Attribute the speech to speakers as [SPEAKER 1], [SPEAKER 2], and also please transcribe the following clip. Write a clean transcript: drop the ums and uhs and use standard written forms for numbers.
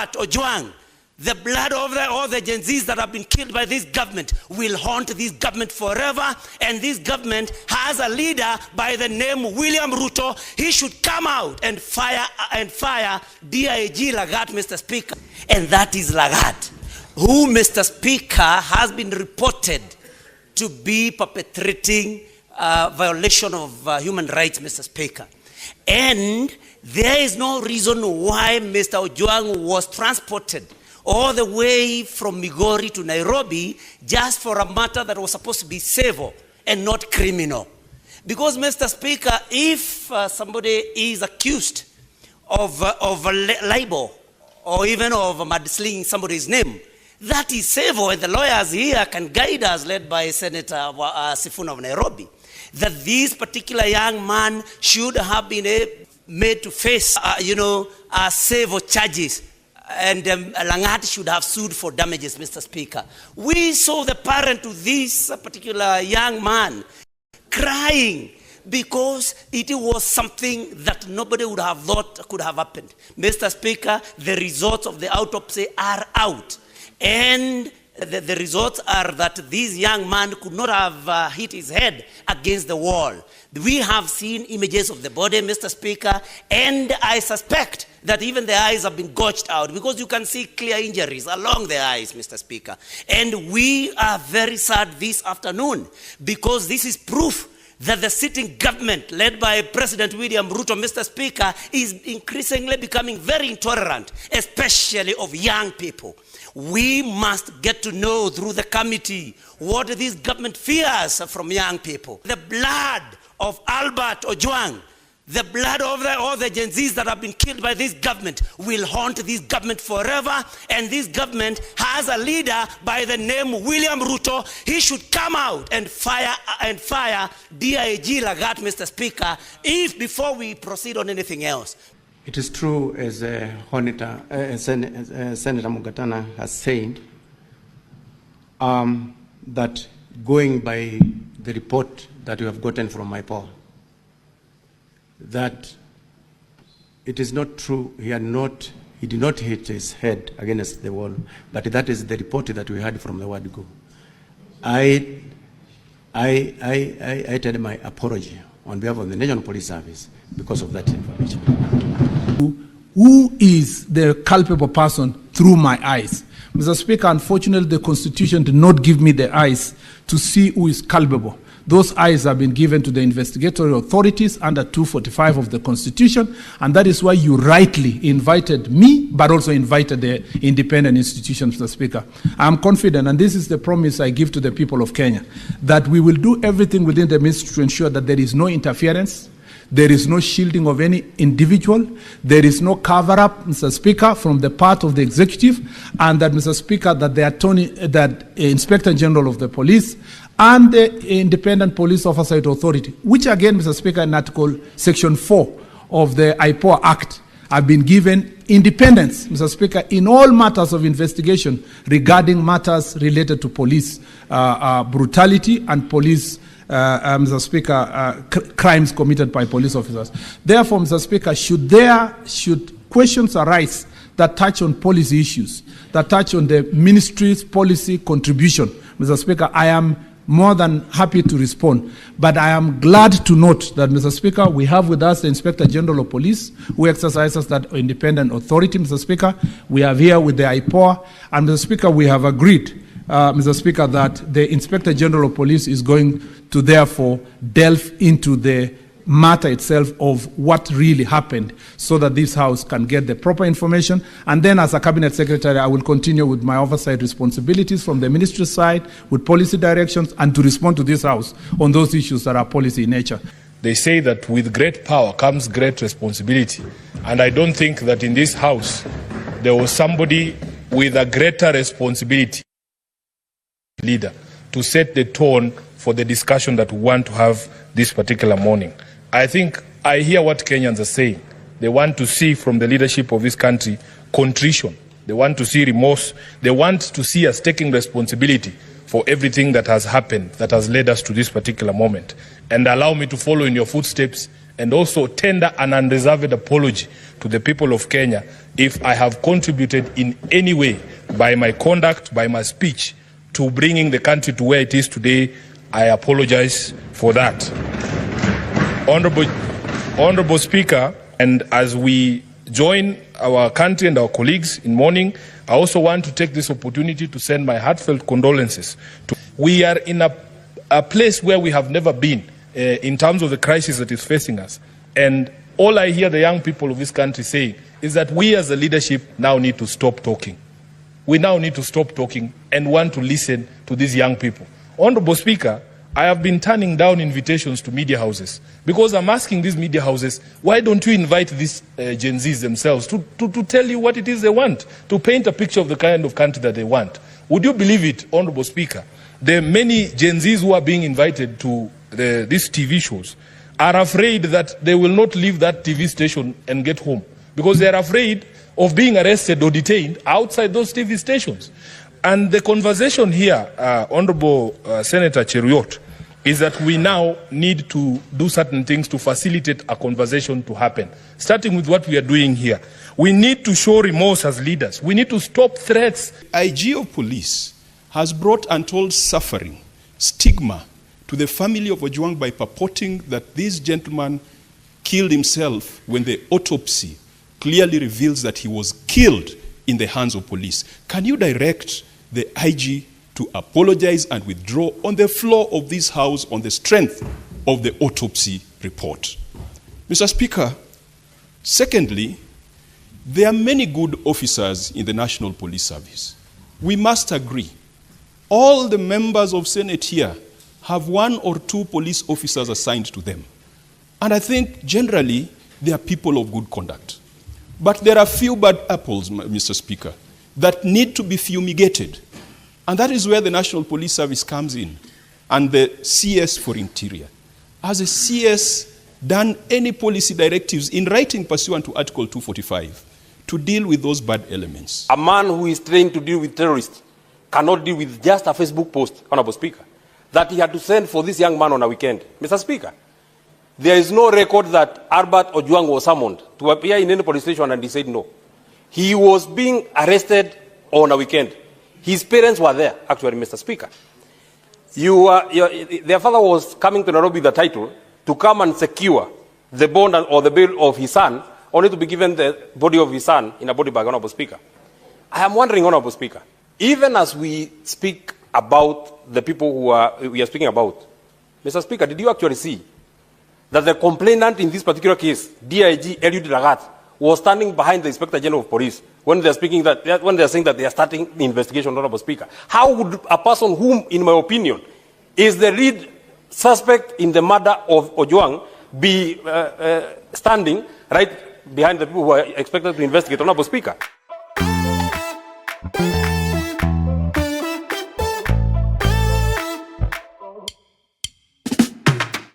[SPEAKER 1] Albert Ojwang, the blood of all the Gen Zs that have been killed by this government will haunt this government forever. And this government has a leader by the name William Ruto. He should come out and fire DIG Langat, Mr. Speaker. And that is Langat, who, Mr. Speaker, has been reported to be perpetrating violation of human rights, Mr. Speaker. And there is no reason why Mr. Ojwang was transported all the way from Migori to Nairobi just for a matter that was supposed to be civil and not criminal. Because, Mr. Speaker, if somebody is accused of libel or even of mudslinging somebody's name, that is civil, and the lawyers here can guide us, led by Senator Sifuna of Nairobi, that this particular young man should have been made to face, civil charges. And Langat should have sued for damages, Mr. Speaker. We saw the parent to this particular young man crying because it was something that nobody would have thought could have happened. Mr. Speaker, the results of the autopsy are out. And the results are that this young man could not have hit his head against the wall. We have seen images of the body, Mr. Speaker, and I suspect that even the eyes have been gouged out because you can see clear injuries along the eyes, Mr. Speaker. And we are very sad this afternoon because this is proof that the sitting government, led by President William Ruto, Mr. Speaker, is increasingly becoming very intolerant, especially of young people. We must get to know through the committee what this government fears from young people. The blood of Albert Ojwang, the blood of all the Gen Zs that have been killed by this government will haunt this government forever. And this government has a leader by the name William Ruto. He should come out and fire DIG Langat, Mr. Speaker, before we proceed on anything else.
[SPEAKER 2] It is true, as Senator Mugatana has said, that going by the report that we have gotten from my poll, that it is not true, he did not hit his head against the wall, but that is the report that we had from the word go. I tell my apology on behalf of the National Police Service because of that information.
[SPEAKER 3] Who is the culpable person through my eyes? Mr. Speaker, unfortunately, the Constitution did not give me the eyes to see who is culpable. Those eyes have been given to the investigatory authorities under 245 of the Constitution, and that is why you rightly invited me, but also invited the independent institutions, Mr. Speaker. I'm confident, and this is the promise I give to the people of Kenya, that we will do everything within the ministry to ensure that there is no interference, there is no shielding of any individual, there is no cover-up, Mr. Speaker, from the part of the executive, and that, Mr. Speaker, that the Inspector General of the Police and the Independent Police Oversight Authority, which again, Mr. Speaker, in Article Section 4 of the IPOA Act, have been given independence, Mr. Speaker, in all matters of investigation regarding matters related to police brutality and police Mr. Speaker, crimes committed by police officers. Therefore, Mr. Speaker, should questions arise that touch on policy issues, that touch on the ministry's policy contribution, Mr. Speaker, I am more than happy to respond. But I am glad to note that, Mr. Speaker, we have with us the Inspector General of Police, who exercises that independent authority, Mr. Speaker. We have here with the IPOA, and, Mr. Speaker, we have agreed, Mr. Speaker, that the Inspector General of Police is going to therefore delve into the matter itself of what really happened so that this House can get the proper information. And then as a Cabinet Secretary, I will continue with my oversight responsibilities from the ministry side with policy directions and to respond to this House on those issues that are policy in nature.
[SPEAKER 4] They say that with great power comes great responsibility. And I don't think that in this House there was somebody with a greater responsibility, leader, to set the tone for the discussion that we want to have this particular morning. I think I hear what Kenyans are saying. They want to see from the leadership of this country contrition. They want to see remorse. They want to see us taking responsibility for everything that has happened, that has led us to this particular moment. And allow me to follow in your footsteps and also tender an unreserved apology to the people of Kenya if I have contributed in any way by my conduct, by my speech, to bringing the country to where it is today. I apologize for that. Honorable Speaker, and as we join our country and our colleagues in mourning, I also want to take this opportunity to send my heartfelt condolences. We are in a place where we have never been in terms of the crisis that is facing us. And all I hear the young people of this country saying is that we as a leadership now need to stop talking. We now need to stop talking and want to listen to these young people. Honorable Speaker, I have been turning down invitations to media houses because I'm asking these media houses, why don't you invite these Gen Zs themselves to tell you what it is they want, to paint a picture of the kind of country that they want? Would you believe it, Honorable Speaker? The many Gen Zs who are being invited to these TV shows are afraid that they will not leave that TV station and get home because they are afraid of being arrested or detained outside those TV stations. And the conversation here, Honorable Senator Cheruiyot, is that we now need to do certain things to facilitate a conversation to happen, starting with what we are doing here. We need to show remorse as leaders. We need to stop threats.
[SPEAKER 5] IG of Police has brought untold suffering, stigma to the family of Ojwang by purporting that this gentleman killed himself when the autopsy clearly reveals that he was killed in the hands of police. Can you direct the IG to apologize and withdraw on the floor of this House on the strength of the autopsy report? Mr. Speaker, secondly, there are many good officers in the National Police Service. We must agree. All the members of Senate here have 1 or 2 police officers assigned to them. And I think generally they are people of good conduct. But there are few bad apples, Mr. Speaker, that need to be fumigated. And that is where the National Police Service comes in, and the CS for Interior. Has a CS done any policy directives in writing pursuant to Article 245 to deal with those bad elements?
[SPEAKER 6] A man who is trained to deal with terrorists cannot deal with just a Facebook post, Honorable Speaker, that he had to send for this young man on a weekend. Mr. Speaker, there is no record that Albert Ojwang was summoned to appear in any police station and he said no. He was being arrested on a weekend. His parents were there, actually, Mr. Speaker. Their father was coming to Nairobi with the title to come and secure the bond or the bail of his son, only to be given the body of his son in a body bag, Honorable Speaker. I am wondering, Honorable Speaker, even as we speak about the people we are speaking about, Mr. Speaker, did you actually see that the complainant in this particular case, DIG Eliud Langat, was standing behind the Inspector General of Police when they are saying that they are starting the investigation, Honorable Speaker? How would a person whom, in my opinion, is the lead suspect in the murder of Ojwang be standing right behind the people who are expected to investigate, Honorable Speaker?